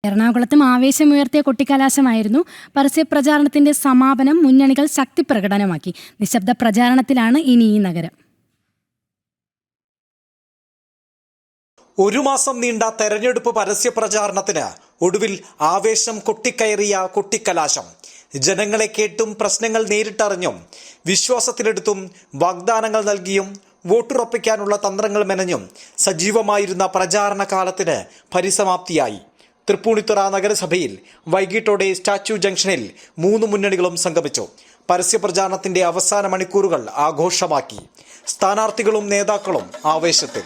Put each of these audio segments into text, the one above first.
എറണാകുളത്തും ആവേശമുയർത്തിയ കൊട്ടിക്കലാശമായിരുന്നു. പരസ്യപ്രചാരണത്തിന്റെ സമാപനം മുന്നണികൾ ശക്തി പ്രകടനമാക്കി. നിശബ്ദ പ്രചാരണത്തിലാണ് ഇനി ഈ നഗരം. ഒരു മാസം നീണ്ട തെരഞ്ഞെടുപ്പ് പരസ്യപ്രചാരണത്തിന് ഒടുവിൽ ആവേശം കൊട്ടിക്കയറിയ കൊട്ടിക്കലാശം. ജനങ്ങളെ കേട്ടും പ്രശ്നങ്ങൾ നേരിട്ടറിഞ്ഞും വിശ്വാസത്തിലെടുത്തും വാഗ്ദാനങ്ങൾ നൽകിയും വോട്ടുറപ്പിക്കാനുള്ള തന്ത്രങ്ങൾ മെനഞ്ഞും സജീവമായിരുന്ന പ്രചാരണ കാലത്തിന് പരിസമാപ്തിയായി. തൃപ്പൂണിത്തുറ നഗരസഭയിൽ വൈകിട്ടോടെ സ്റ്റാച്യു ജംഗ്ഷനിൽ 3 മുന്നണികളും സംഗമിച്ചു. പരസ്യപ്രചാരണത്തിന്റെ അവസാന മണിക്കൂറുകൾ ആഘോഷമാക്കി. സ്ഥാനാർത്ഥികളും നേതാക്കളും ആവേശത്തിൽ.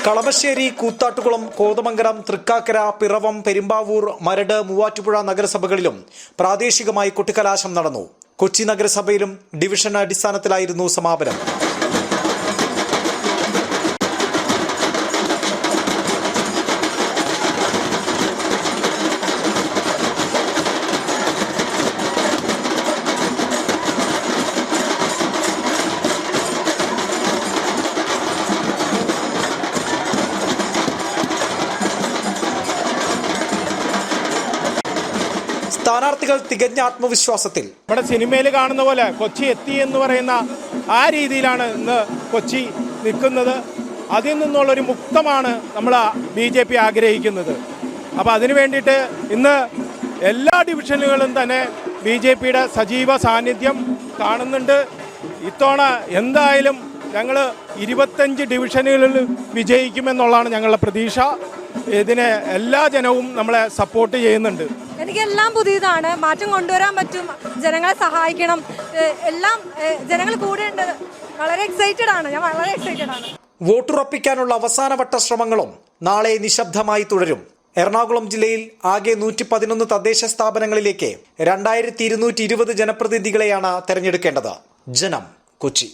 കളമശ്ശേരി, കൂത്താട്ടുകുളം, കോതമംഗലം, തൃക്കാക്കര, പിറവം, പെരുമ്പാവൂർ, മരട്, മൂവാറ്റുപുഴ നഗരസഭകളിലും പ്രാദേശികമായി കൊട്ടിക്കലാശം നടന്നു. കൊച്ചി നഗരസഭയിലും ഡിവിഷൻ അടിസ്ഥാനത്തിലായിരുന്നു സമാപനം. സ്ഥാനാർത്ഥികൾ തികഞ്ഞ ആത്മവിശ്വാസത്തിൽ. നമ്മുടെ സിനിമയിൽ കാണുന്ന പോലെ കൊച്ചി എത്തി എന്ന് പറയുന്ന ആ രീതിയിലാണ് ഇന്ന് കൊച്ചി നിൽക്കുന്നത്. അതിൽ നിന്നുള്ളൊരു മുക്തമാണ് നമ്മൾ BJP ആഗ്രഹിക്കുന്നത്. അപ്പോൾ അതിനു വേണ്ടിയിട്ട് ഇന്ന് എല്ലാ ഡിവിഷനുകളും തന്നെ BJPയുടെ സജീവ സാന്നിധ്യം കാണുന്നുണ്ട്. ഇത്തവണ എന്തായാലും ഞങ്ങൾ 25 ഡിവിഷനുകളിൽ വിജയിക്കുമെന്നുള്ളതാണ് ഞങ്ങളുടെ പ്രതീക്ഷ. ഇതിനെ എല്ലാ ജനവും നമ്മളെ സപ്പോർട്ട് ചെയ്യുന്നുണ്ട്. എനിക്കെല്ലാം പുതിയതാണ്. മാറ്റം കൊണ്ടുവരാൻ പറ്റും, ജനങ്ങളെ സഹായിക്കണം, എല്ലാം ജനങ്ങൾ കൂടെയുണ്ട്. വളരെ എക്സൈറ്റഡ് ആണ്. ഞാൻ വളരെ എക്സൈറ്റഡ് ആണ്. വോട്ടുറപ്പിക്കാനുള്ള അവസാനവട്ട ശ്രമങ്ങളും നാളെ നിശബ്ദമായി തുടരും. എറണാകുളം ജില്ലയിൽ ആകെ 111 തദ്ദേശ സ്ഥാപനങ്ങളിലേക്ക് 2220 ജനപ്രതിനിധികളെയാണ് തെരഞ്ഞെടുക്കേണ്ടത്. ജനം, കൊച്ചി.